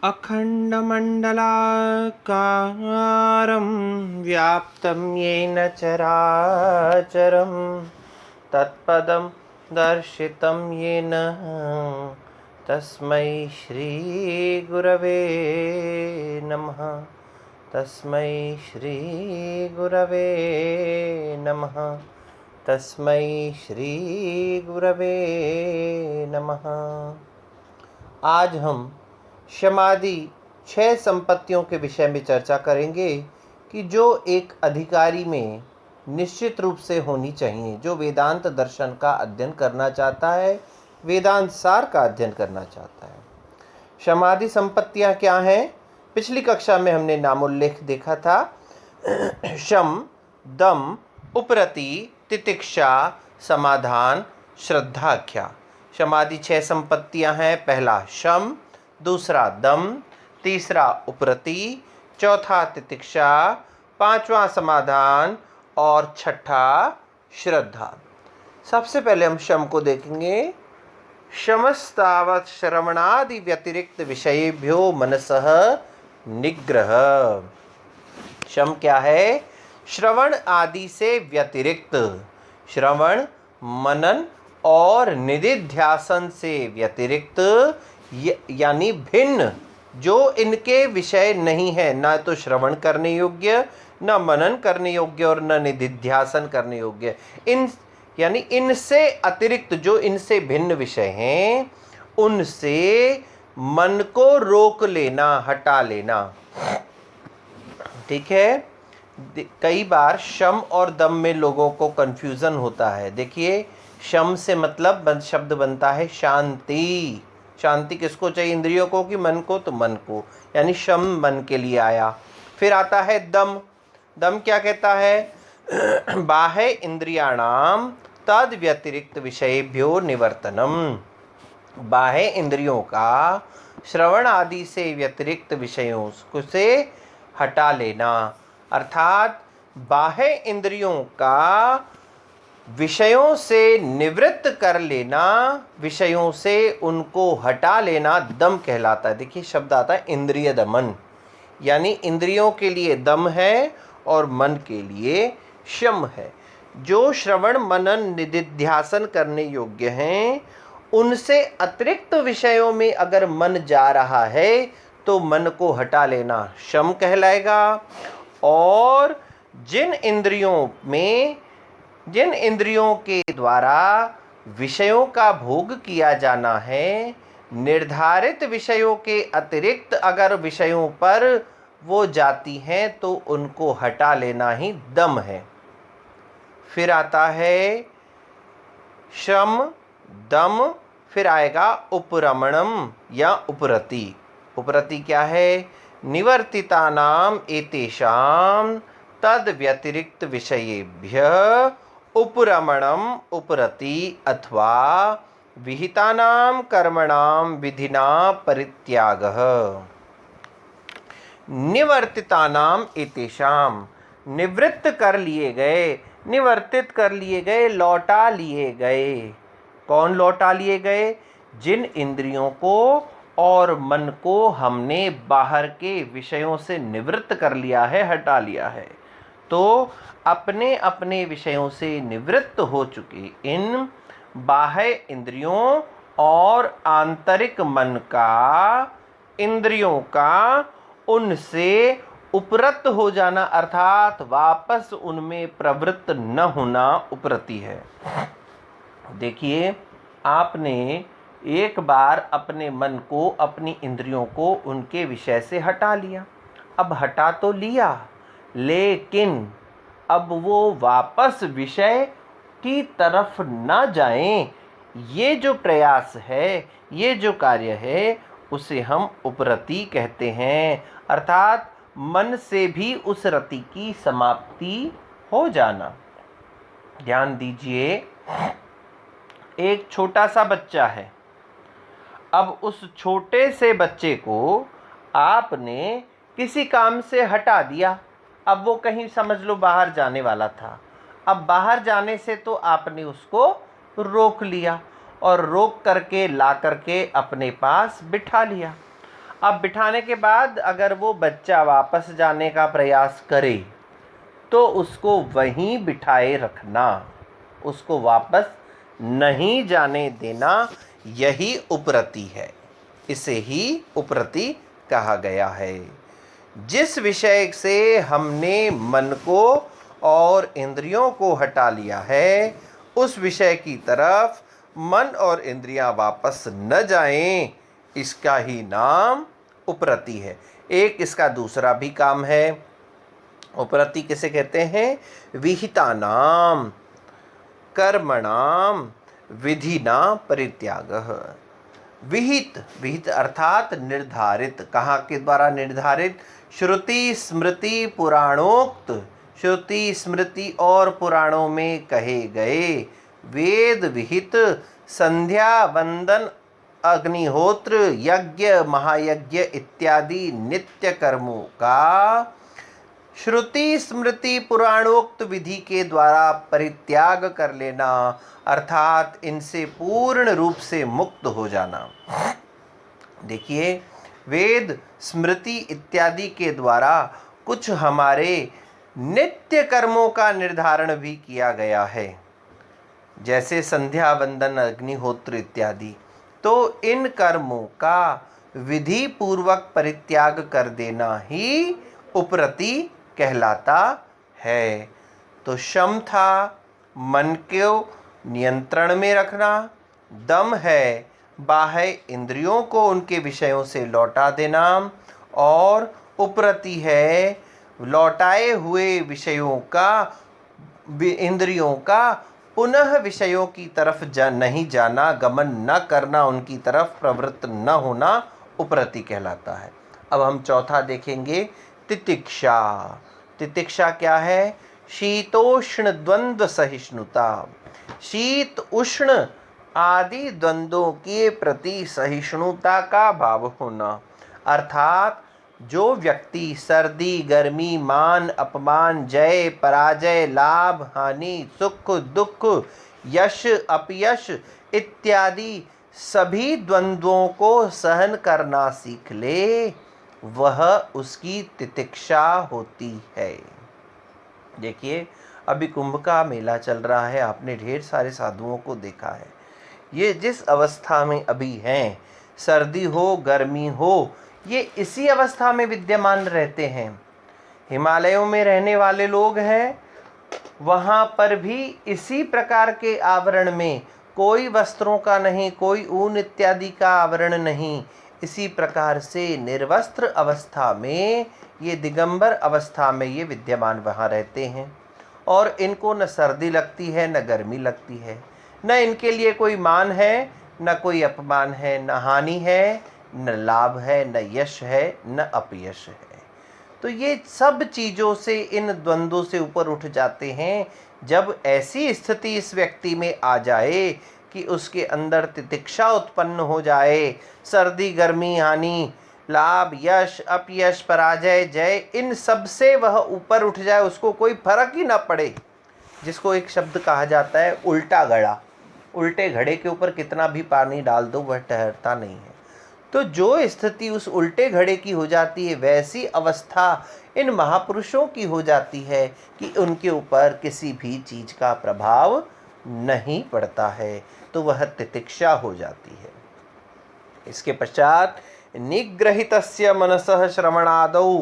अखण्डमण्डलाकारं व्याप्तं येन चराचरं तत्पदं दर्शितं येन तस्मै श्रीगुरवे नमः। तस्मै श्रीगुरवे नमः। तस्मै श्रीगुरवे नमः। आज हम समाधि 6 संपत्तियों के विषय में चर्चा करेंगे कि जो एक अधिकारी में निश्चित रूप से होनी चाहिए, जो वेदांत दर्शन का अध्ययन करना चाहता है, वेदांत सार का अध्ययन करना चाहता है। समाधि संपत्तियां क्या हैं? पिछली कक्षा में हमने नामोल्लेख देखा था। शम, दम, उपरति, तितिक्षा, समाधान, श्रद्धाख्या। समाधि 6 संपत्तियां हैं। पहला शम, दूसरा दम, तीसरा उपरति, चौथा तितिक्षा, पांचवा समाधान और छठा श्रद्धा। सबसे पहले हम शम को देखेंगे। शमस्तावत् श्रवणादि व्यतिरिक्त विषयेभ्यो मनसः निग्रह। शम क्या है? श्रवण आदि से व्यतिरिक्त, श्रवण, मनन और निधिध्यासन से व्यतिरिक्त, यानी भिन्न, जो इनके विषय नहीं है, ना तो श्रवण करने योग्य, न मनन करने योग्य और न निधिध्यासन करने योग्य, यानी इनसे अतिरिक्त जो इनसे भिन्न विषय हैं, उनसे मन को रोक लेना, हटा लेना। ठीक है। कई बार शम और दम में लोगों को कंफ्यूजन होता है। देखिए, शम से मतलब शब्द बनता है शांति। शांति किसको चाहिए? इंद्रियों को कि मन को? तो मन को, यानी शम मन के लिए आया। फिर आता है दम। दम क्या कहता है? बाह्य इंद्रियाणाम तद व्यतिरिक्त विषयेभ्यो निवर्तनम। बाह्य इंद्रियों का श्रवण आदि से व्यतिरिक्त विषयों से हटा लेना, अर्थात बाह्य इंद्रियों का विषयों से निवृत्त कर लेना, विषयों से उनको हटा लेना दम कहलाता है। देखिए, शब्द आता है इंद्रिय दमन, यानी इंद्रियों के लिए दम है और मन के लिए शम है। जो श्रवण, मनन, निधिध्यासन करने योग्य हैं, उनसे अतिरिक्त विषयों में अगर मन जा रहा है तो मन को हटा लेना शम कहलाएगा। और जिन इंद्रियों के द्वारा विषयों का भोग किया जाना है, निर्धारित विषयों के अतिरिक्त अगर विषयों पर वो जाती हैं तो उनको हटा लेना ही दम है। फिर आता है शम, दम, फिर आएगा उपरमणम या उपरति। उपरति क्या है? निवर्तितानाम एतेषाम तद व्यतिरिक्त विषयेभ्य उपरमणम उपरति अथवा विहितानाम कर्मणाम विधिना परित्यागः। निवर्तितानाम एतेषाम, निवृत्त कर लिए गए, निवर्तित कर लिए गए, लौटा लिए गए। कौन लौटा लिए गए? जिन इंद्रियों को और मन को हमने बाहर के विषयों से निवृत्त कर लिया है, हटा लिया है। तो अपने अपने विषयों से निवृत्त हो चुके इन बाह्य इंद्रियों और आंतरिक मन का, इंद्रियों का उनसे उपरत हो जाना, अर्थात वापस उनमें प्रवृत्त न होना उपरति है। देखिए, आपने एक बार अपने मन को, अपनी इंद्रियों को उनके विषय से हटा लिया। अब हटा तो लिया, लेकिन अब वो वापस विषय की तरफ न जाएं, ये जो प्रयास है, ये जो कार्य है, उसे हम उपरति कहते हैं। अर्थात मन से भी उस रति की समाप्ति हो जाना। ध्यान दीजिए, एक छोटा सा बच्चा है। अब उस छोटे से बच्चे को आपने किसी काम से हटा दिया। अब वो कहीं समझ लो बाहर जाने वाला था। अब बाहर जाने से तो आपने उसको रोक लिया और रोक करके ला करके अपने पास बिठा लिया। अब बिठाने के बाद अगर वो बच्चा वापस जाने का प्रयास करे तो उसको वहीं बिठाए रखना, उसको वापस नहीं जाने देना, यही उपरति है। इसे ही उपरति कहा गया है। जिस विषय से हमने मन को और इंद्रियों को हटा लिया है, उस विषय की तरफ मन और इंद्रियां वापस न जाएं, इसका ही नाम उपरति है। एक इसका दूसरा भी काम है। उपरति किसे कहते हैं? विहितानाम कर्मणाम विधिना परित्यागः। विहित, विहित अर्थात निर्धारित। कहाँ के द्वारा निर्धारित? श्रुति स्मृति पुराणोक्त, श्रुति स्मृति और पुराणों में कहे गए वेद विहित संध्या वंदन अग्निहोत्र यज्ञ महायज्ञ इत्यादि नित्य कर्मों का श्रुति स्मृति पुराणोक्त विधि के द्वारा परित्याग कर लेना, अर्थात इनसे पूर्ण रूप से मुक्त हो जाना। देखिए, वेद स्मृति इत्यादि के द्वारा कुछ हमारे नित्य कर्मों का निर्धारण भी किया गया है, जैसे संध्या वंदन अग्निहोत्र इत्यादि। तो इन कर्मों का विधि पूर्वक परित्याग कर देना ही उपरति कहलाता है। तो शम था मन को नियंत्रण में रखना, दम है बाह्य इंद्रियों को उनके विषयों से लौटा देना, और उपरति है लौटाए हुए विषयों का, इंद्रियों का पुनः विषयों की तरफ नहीं जाना, गमन न करना, उनकी तरफ प्रवृत्त न होना उपरति कहलाता है। अब हम चौथा देखेंगे, तितिक्षा। तितिक्षा क्या है? शीतोष्ण द्वंद्व सहिष्णुता। शीत उष्ण आदि द्वंद्वों के प्रति सहिष्णुता का भाव होना, अर्थात जो व्यक्ति सर्दी गर्मी मान अपमान जय पराजय लाभ हानि सुख दुख यश अपयश इत्यादि सभी द्वंद्वों को सहन करना सीख ले, वह उसकी तितिक्षा होती है। देखिए, अभी कुंभ का मेला चल रहा है, आपने ढेर सारे साधुओं को देखा है। ये जिस अवस्था में अभी हैं, सर्दी हो गर्मी हो, ये इसी अवस्था में विद्यमान रहते हैं। हिमालयों में रहने वाले लोग हैं, वहाँ पर भी इसी प्रकार के आवरण में, कोई वस्त्रों का नहीं, कोई ऊन इत्यादि का आवरण नहीं, इसी प्रकार से निर्वस्त्र अवस्था में, ये दिगंबर अवस्था में ये विद्यमान वहाँ रहते हैं। और इनको न सर्दी लगती है न गर्मी लगती है, न इनके लिए कोई मान है न कोई अपमान है, न हानि है न लाभ है, न यश है न अपयश है। तो ये सब चीज़ों से, इन द्वंद्वों से ऊपर उठ जाते हैं। जब ऐसी स्थिति इस व्यक्ति में आ जाए कि उसके अंदर तितिक्षा उत्पन्न हो जाए, सर्दी गर्मी हानि लाभ यश अपयश पराजय जय, इन सब से वह ऊपर उठ जाए, उसको कोई फर्क ही ना पड़े, जिसको एक शब्द कहा जाता है उल्टा घड़ा। उल्टे घड़े के ऊपर कितना भी पानी डाल दो वह ठहरता नहीं है। तो जो स्थिति उस उल्टे घड़े की हो जाती है, वैसी अवस्था इन महापुरुषों की हो जाती है कि उनके ऊपर किसी भी चीज़ का प्रभाव नहीं पड़ता है, तो वह तितिक्षा हो जाती है। इसके पश्चात निग्रहितस्य मनसः श्रवणादौ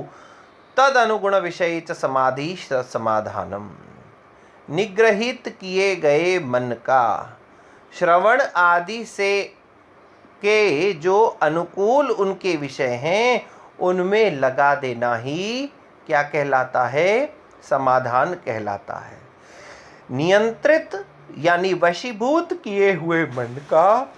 तद अनुगुण विषय च समाधि समाधानम। निग्रहित किए गए मन का श्रवण आदि से के जो अनुकूल उनके विषय हैं, उनमें लगा देना ही क्या कहलाता है? समाधान कहलाता है। नियंत्रित यानी वशीभूत किए हुए मन का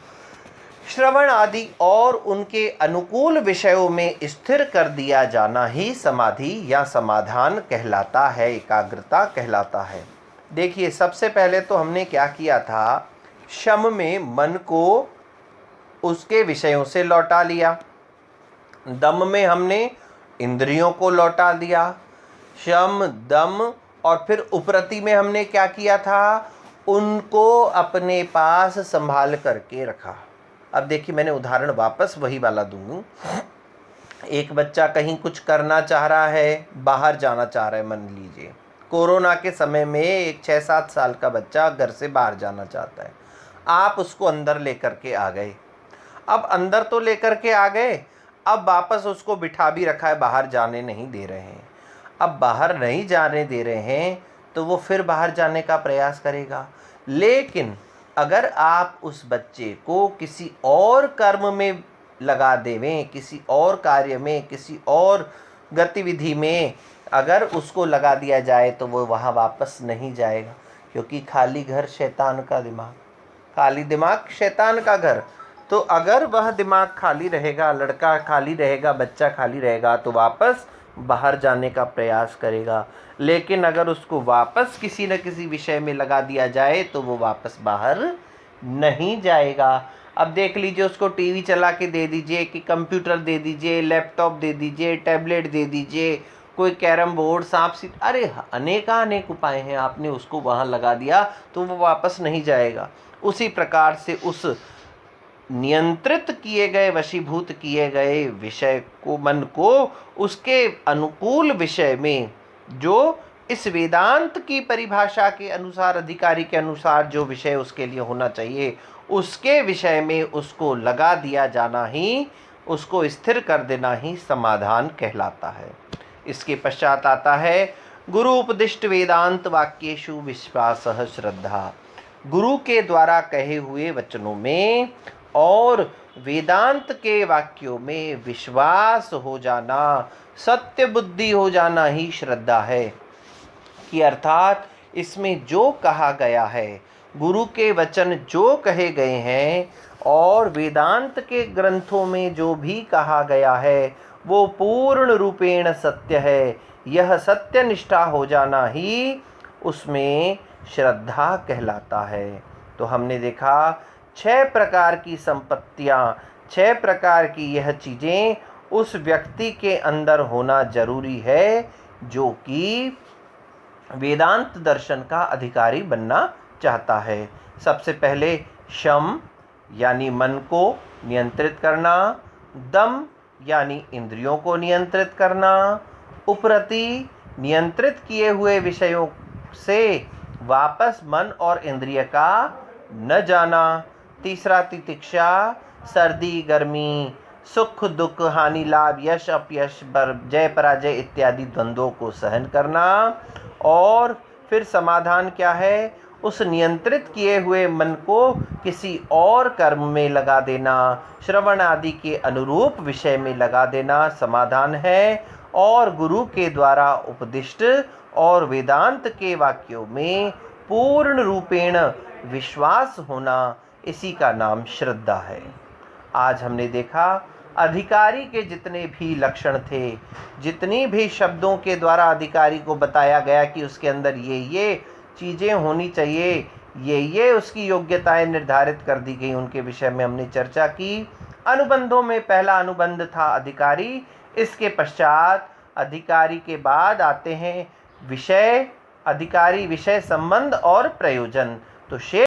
श्रवण आदि और उनके अनुकूल विषयों में स्थिर कर दिया जाना ही समाधि या समाधान कहलाता है, एकाग्रता कहलाता है। देखिए, सबसे पहले तो हमने क्या किया था, शम में मन को उसके विषयों से लौटा लिया, दम में हमने इंद्रियों को लौटा दिया, शम दम, और फिर उपरति में हमने क्या किया था, उनको अपने पास संभाल करके रखा। अब देखिए, मैंने उदाहरण वापस वही वाला दूंगा। एक बच्चा कहीं कुछ करना चाह रहा है, बाहर जाना चाह रहा है, मान लीजिए कोरोना के समय में एक 6-7 साल का बच्चा घर से बाहर जाना चाहता है, आप उसको अंदर लेकर के आ गए। अब अंदर तो लेकर के आ गए, अब वापस उसको बिठा भी रखा है, बाहर जाने नहीं दे रहे हैं। अब बाहर नहीं जाने दे रहे हैं तो वो फिर बाहर जाने का प्रयास करेगा। लेकिन अगर आप उस बच्चे को किसी और कर्म में लगा देवें, किसी और कार्य में, किसी और गतिविधि में अगर उसको लगा दिया जाए तो वो वहाँ वापस नहीं जाएगा, क्योंकि खाली घर शैतान का दिमाग, खाली दिमाग शैतान का घर। तो अगर वह दिमाग खाली रहेगा, लड़का खाली रहेगा, बच्चा खाली रहेगा, तो वापस बाहर जाने का प्रयास करेगा। लेकिन अगर उसको वापस किसी न किसी विषय में लगा दिया जाए तो वो वापस बाहर नहीं जाएगा। अब देख लीजिए, उसको टीवी चला के दे दीजिए, कि कंप्यूटर दे दीजिए, लैपटॉप दे दीजिए, टैबलेट दे दीजिए, कोई कैरम बोर्ड, सांप सीढ़ी, अरे अनेक उपाय हैं, आपने उसको वहाँ लगा दिया तो वो वापस नहीं जाएगा। उसी प्रकार से उस नियंत्रित किए गए, वशीभूत किए गए विषय को, मन को, उसके अनुकूल विषय में, जो इस वेदांत की परिभाषा के अनुसार, अधिकारी के अनुसार जो विषय उसके लिए होना चाहिए, उसके विषय में उसको लगा दिया जाना ही, उसको स्थिर कर देना ही समाधान कहलाता है। इसके पश्चात आता है गुरु उपदिष्ट वेदांत वाक्येषु विश्वासः श्रद्धा। गुरु के द्वारा कहे हुए वचनों में और वेदांत के वाक्यों में विश्वास हो जाना, सत्य बुद्धि हो जाना ही श्रद्धा है। कि अर्थात इसमें जो कहा गया है, गुरु के वचन जो कहे गए हैं और वेदांत के ग्रंथों में जो भी कहा गया है, वो पूर्ण रूपेण सत्य है। यह सत्य निष्ठा हो जाना ही उसमें श्रद्धा कहलाता है। तो हमने देखा 6 प्रकार की संपत्तियाँ, 6 प्रकार की यह चीज़ें उस व्यक्ति के अंदर होना जरूरी है जो कि वेदांत दर्शन का अधिकारी बनना चाहता है। सबसे पहले शम यानी मन को नियंत्रित करना, दम यानी इंद्रियों को नियंत्रित करना, उपरति नियंत्रित किए हुए विषयों से वापस मन और इंद्रिय का न जाना, तीसरा तितिक्षा, सर्दी गर्मी, सुख दुख, हानि लाभ, यश अपयश, जय पराजय इत्यादि द्वंद्वों को सहन करना, और फिर समाधान क्या है, उस नियंत्रित किए हुए मन को किसी और कर्म में लगा देना, श्रवण आदि के अनुरूप विषय में लगा देना समाधान है। और गुरु के द्वारा उपदिष्ट और वेदांत के वाक्यों में पूर्ण रूपेण विश्वास होना, इसी का नाम श्रद्धा है। आज हमने देखा अधिकारी के जितने भी लक्षण थे, जितनी भी शब्दों के द्वारा अधिकारी को बताया गया कि उसके अंदर ये चीज़ें होनी चाहिए, ये उसकी योग्यताएं निर्धारित कर दी गई, उनके विषय में हमने चर्चा की। अनुबंधों में पहला अनुबंध था अधिकारी, इसके पश्चात अधिकारी के बाद आते हैं विषय, अधिकारी, विषय, संबंध और प्रयोजन। तो